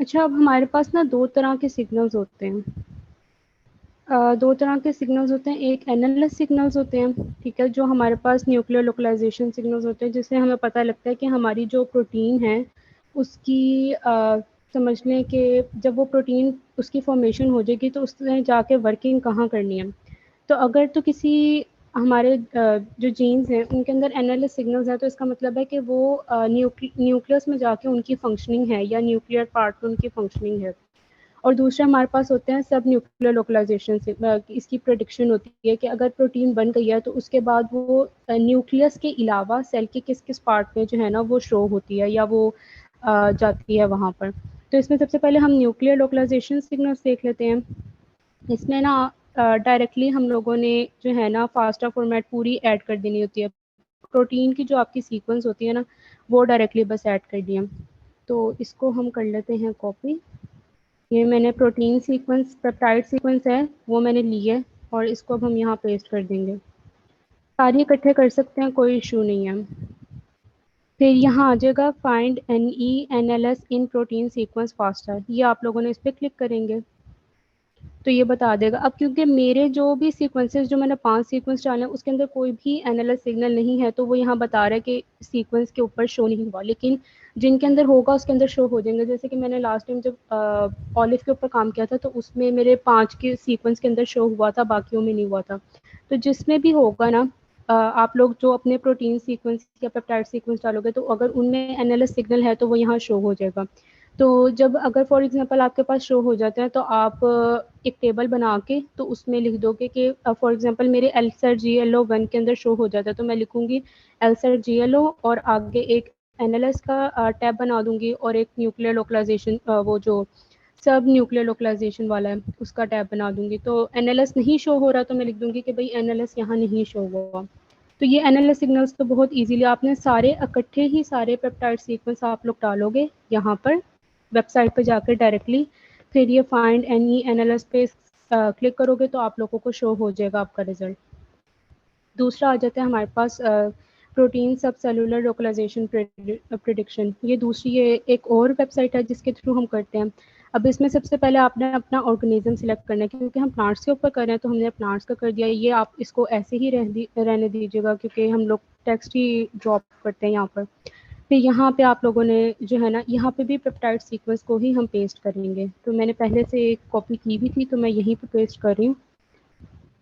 अच्छा, अब हमारे पास ना दो तरह के सिग्नल्स होते हैं। दो तरह के सिग्नल्स होते हैं, एक एनालॉग सिग्नल्स होते हैं, ठीक है, जो हमारे पास न्यूक्लियर लोकलाइजेशन सिग्नल्स होते हैं, जिससे हमें पता लगता है कि हमारी जो प्रोटीन है उसकी समझ लें कि जब वो प्रोटीन उसकी फॉर्मेशन हो जाएगी तो उसने जाके वर्किंग कहाँ करनी है। तो अगर तो किसी हमारे जो जीन्स हैं उनके अंदर एनालॉग सिग्नल्स हैं तो इसका मतलब है कि वो न्यूक्लियस में जाके उनकी फंक्शनिंग है या न्यूक्लियर पार्ट में उनकी फंक्शनिंग है। और दूसरे हमारे पास होते हैं सब न्यूक्लियर लोकलाइजेशन से इसकी प्रेडिक्शन होती है कि अगर प्रोटीन बन गई है तो उसके बाद वो न्यूक्लियस के अलावा सेल के किस किस पार्ट में जो है ना वो शो होती है या वो जाती है वहाँ पर। तो इसमें सबसे पहले हम न्यूक्लियर लोकलाइजेशन सिग्नल्स देख लेते हैं। इसमें ना डायरेक्टली हम लोगों ने जो है ना फास्टा फॉर्मेट पूरी ऐड कर देनी होती है। प्रोटीन की जो आपकी सीक्वेंस होती है ना वो डायरेक्टली बस ऐड कर दिया। तो इसको हम कर लेते हैं कॉपी। ये मैंने प्रोटीन सीक्वेंस पेप्टाइड सीक्वेंस है वो मैंने ली है और इसको अब हम यहाँ पेस्ट कर देंगे। सारी इकट्ठे कर सकते हैं, कोई इशू नहीं है। फिर यहाँ आ जाएगा फाइंड NE/NLS इन प्रोटीन सीक्वेंस फास्टर, ये आप लोगों ने इस पर क्लिक करेंगे तो ये बता देगा। अब क्योंकि मेरे जो भी सीक्वेंसेस जो मैंने 5 सीक्वेंस डाले हैं उसके अंदर कोई भी एनालॉग सिग्नल नहीं है तो वो यहाँ बता रहा है कि सीक्वेंस के ऊपर शो नहीं हुआ, लेकिन जिनके अंदर होगा उसके अंदर शो हो जाएंगे। जैसे कि मैंने लास्ट टाइम जब ऑलिव के ऊपर काम किया था तो उसमें मेरे 5 के सीक्वेंस के अंदर शो हुआ था, बाकियों में नहीं हुआ था। तो जिसमें भी होगा ना आप लोग जो अपने प्रोटीन सीक्वेंस या पेप्टाइड सीक्वेंस डालोगे तो अगर उनमें एनालॉग सिग्नल है तो वो यहाँ शो हो जाएगा। तो जब अगर फॉर एग्जांपल आपके पास शो हो जाता है तो आप एक टेबल बना के तो उसमें लिख दोगे कि फॉर एग्जांपल मेरे LSER-GLO1 के अंदर शो हो जाता है तो मैं लिखूंगी LSER-GLO और आगे एक एनालिस का टैब बना दूंगी और एक न्यूक्लियर लोकलाइजेशन वो जो सब न्यूक्लियर लोकलाइजेशन वाला है उसका टैब बना दूंगी। तो एनालिस नहीं शो हो रहा तो मैं लिख दूंगी कि भाई एनालिस यहाँ नहीं शो हुआ। तो ये एनालिस सिग्नल्स तो बहुत इजीली आपने सारे इकट्ठे ही सारे पेप्टाइड सीक्वेंस आप लोग डालोगे यहाँ पर वेबसाइट पे जाकर डायरेक्टली, फिर ये फाइंड NE/NLS पे क्लिक करोगे तो आप लोगों को शो हो जाएगा आपका रिजल्ट। दूसरा आ जाता है हमारे पास प्रोटीन सब सेलुलर लोकलाइजेशन प्रिडिक्शन। ये दूसरी ये एक और वेबसाइट है जिसके थ्रू हम करते हैं। अब इसमें सबसे पहले आपने अपना ऑर्गेनिज्म सिलेक्ट करना है क्योंकि हम प्लांट्स के ऊपर कर रहे हैं तो हमने प्लांट्स का कर दिया। ये आप इसको ऐसे ही रहने दीजिएगा क्योंकि हम लोग टेक्स्ट ही ड्रॉप करते हैं यहाँ पर। फिर यहाँ पे आप लोगों ने जो है ना यहाँ पे भी पेप्टाइड सीक्वेंस को ही हम पेस्ट करेंगे। तो मैंने पहले से एक कॉपी की भी थी तो मैं यहीं पे पेस्ट कर रही हूँ।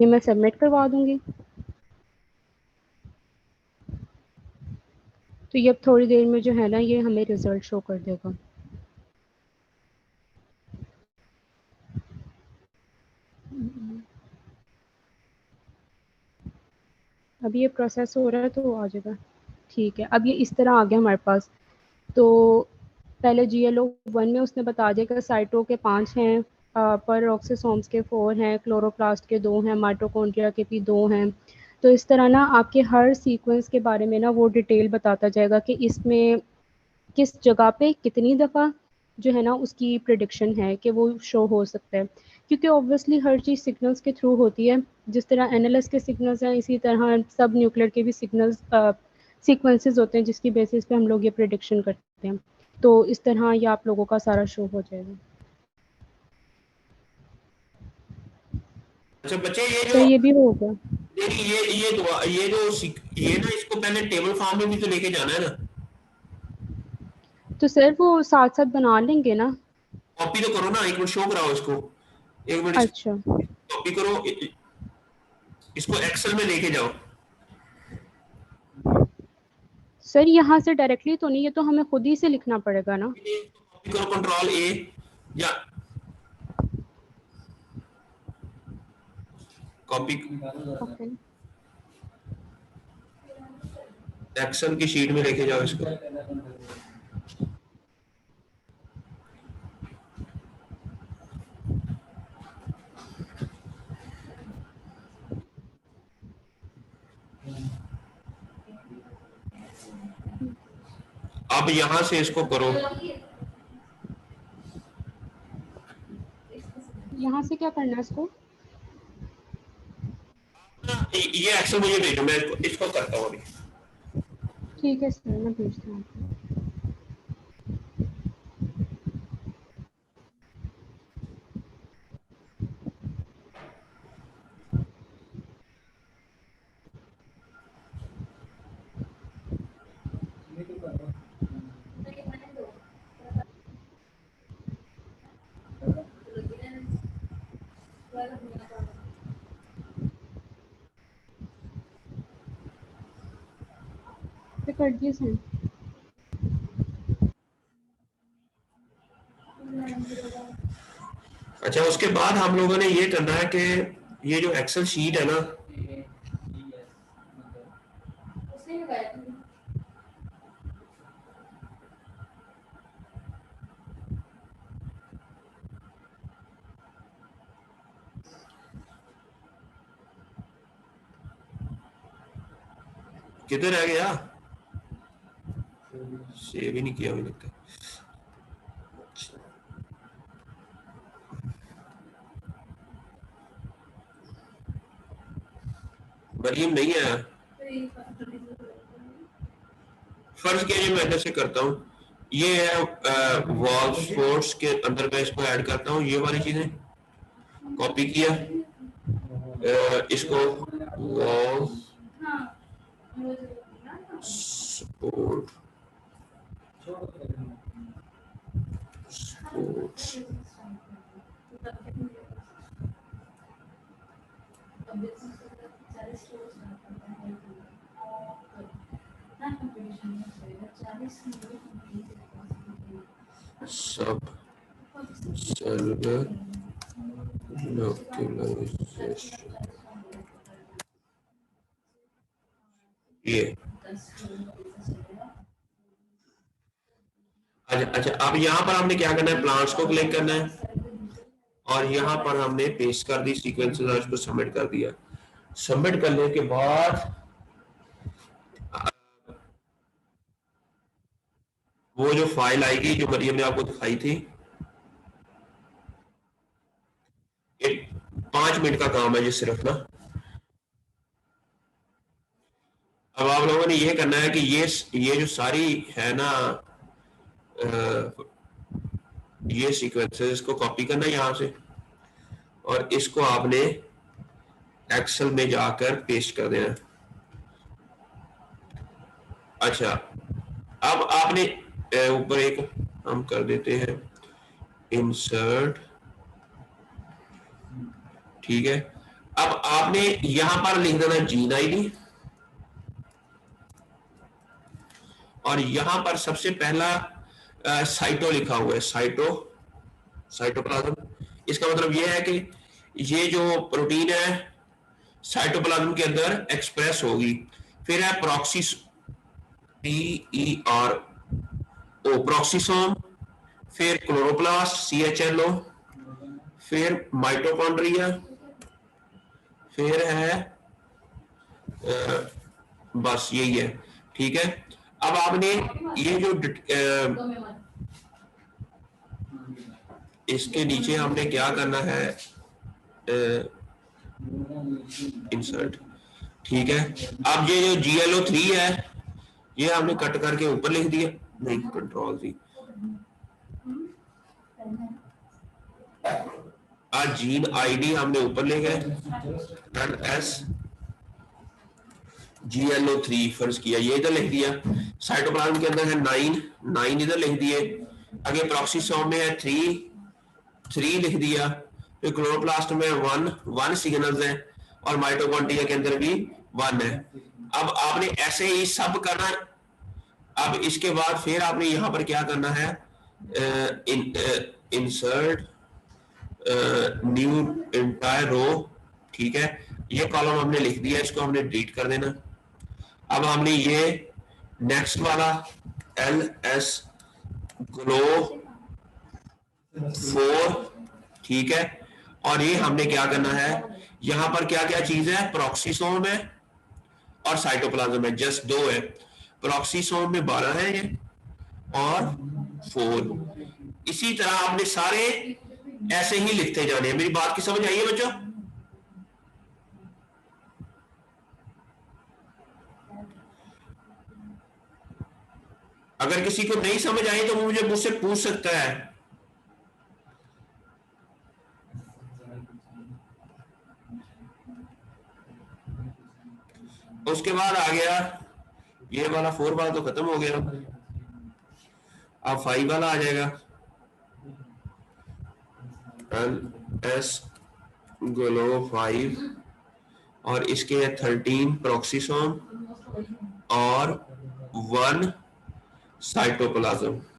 ये मैं सबमिट करवा दूंगी। तो ये अब थोड़ी देर में जो है ना ये हमें रिजल्ट शो कर देगा। अब ये प्रोसेस हो रहा है तो आ जाएगा। ठीक है, अब ये इस तरह आ गया हमारे पास। तो पहले GLO1 में उसने बता दिया कि साइटो के 5 हैं, पेरोक्सोसोम्स के 4 हैं, क्लोरोप्लास्ट के 2 हैं, माइटोकॉन्ड्रिया के भी 2 हैं। तो इस तरह ना आपके हर सीक्वेंस के बारे में ना वो डिटेल बताता जाएगा कि इसमें किस जगह पे कितनी दफ़ा जो है ना उसकी प्रिडिक्शन है कि वो शो हो सकता है। क्योंकि ऑब्वियसली हर चीज़ सिग्नल्स के थ्रू होती है। जिस तरह एनालिस के सिग्नल्स हैं इसी तरह सब न्यूक्लियर के भी सिग्नल्स सीक्वेंसेस होते हैं जिसकी बेसिस पे हम लोग ये प्रिडिक्शन करते हैं। तो इस तरह ये आप लोगों का सारा शो हो जाएगा। अच्छा बच्चे ये सर जो ये भी होगा। ये जो ये ना इसको पहले टेबल फॉर्म में भी तो लेके जाना है ना। तो सर वो साथ साथ बना लेंगे ना। कॉपी तो करो ना, एक मिनट शो कराओ इसको। एक मिनट अच्छा कॉपी करो, इसको एक्सेल में लेके जाओ। सर यहाँ से डायरेक्टली तो नहीं, ये तो हमें खुद ही से लिखना पड़ेगा ना। कॉपी करो Ctrl+A या कॉपी ओके। एक्सेल की शीट में लेके जाओ इसको। अब यहां से इसको करो। यहाँ से क्या करना है इसको। ये एक्सेल मुझे भेजो, मैं इसको करता हूँ अभी। ठीक है सर मैं भेजती हूँ। कर दिए सर। अच्छा, उसके बाद हम लोगों ने ये करना है कि ये जो एक्सेल शीट है ना, किधर रह गया, सेव ही नहीं किया मुझे लगता है। मरीम नहीं है, फर्ज कीजिए मैं इधर से करता हूँ। ये है वॉल स्पोर्ट्स के अंदर मैं इसको ऐड करता हूँ, ये वाली चीजें कॉपी किया, इसको वॉल स्पोर्ट स्पोर्ट्स सब सेलुलर लोकलाइजेशन, ये अच्छा। अब यहाँ पर हमने क्या करना है, प्लांट्स को क्लिक करना है और यहाँ पर हमने पेस्ट कर दी सीक्वेंसेस और इसको सबमिट कर दिया। सबमिट करने के बाद वो जो फाइल आएगी जो मरियम ने आपको दिखाई थी, 5 मिनट का काम है ये सिर्फ ना। अब आप लोगों ने ये करना है कि ये जो सारी है ना ये सीक्वेंसेस को कॉपी करना है यहाँ से और इसको आपने एक्सेल में जाकर पेस्ट कर देना। अच्छा, अब आपने ऊपर एक हम कर देते हैं इंसर्ट, ठीक है। अब आपने यहां पर लिख देना जीन आईडी और यहां पर सबसे पहला साइटो लिखा हुआ है, साइटोप्लाज्म। इसका मतलब यह है कि ये जो प्रोटीन है साइटोप्लाज्म के अंदर एक्सप्रेस होगी। फिर है प्रॉक्सी, PERO प्रॉक्सीसोम, फिर क्लोरोप्लास्ट CHLO, फिर माइटोकॉन्ड्रिया, फिर है बस यही है, ठीक है। अब आपने ये जो इसके नीचे हमने क्या करना है, इंसर्ट, ठीक है। अब ये जो GLO3 है ये हमने कट करके ऊपर लिख दिया, नहीं कंट्रोल सी। आज जीन आईडी हमने ऊपर ले गए, एस GLO3 फर्ज किया, ये इधर लिख दिया। साइटोप्लाज्म के अंदर है 9 इधर लिख दिए। आगे प्रॉक्सीसोम में है 3 लिख दिया। फिर क्लोरोप्लास्ट में 1 सिग्नल्स है और माइटोकॉन्ड्रिया के अंदर भी 1 है। अब आपने ऐसे ही सब करना। अब इसके बाद फिर आपने यहां पर क्या करना है, इंसर्ट न्यू एंटायर रो, ठीक है। ये कॉलम हमने लिख दिया, इसको हमने डिलीट कर देना। अब हमने ये नेक्स्ट वाला LS ग्लो 4, ठीक है। और ये हमने क्या करना है, यहां पर क्या क्या चीज है, प्रॉक्सीसोम है और साइटोप्लाज्म है, जस्ट 2 है। प्रॉक्सीसोम में 12 है ये और 4। इसी तरह आपने सारे ऐसे ही लिखते जाने हैं। मेरी बात की समझ आई है बच्चों? अगर किसी को नहीं समझ आई तो मुझे मुझसे पूछ सकता है। उसके बाद आ गया ये वाला 4 वाला तो खत्म हो गया, अब 5 वाला आ जाएगा, LS ग्लो 5 और इसके 13 प्रॉक्सीसोम और वन साइटोप्लाज्म।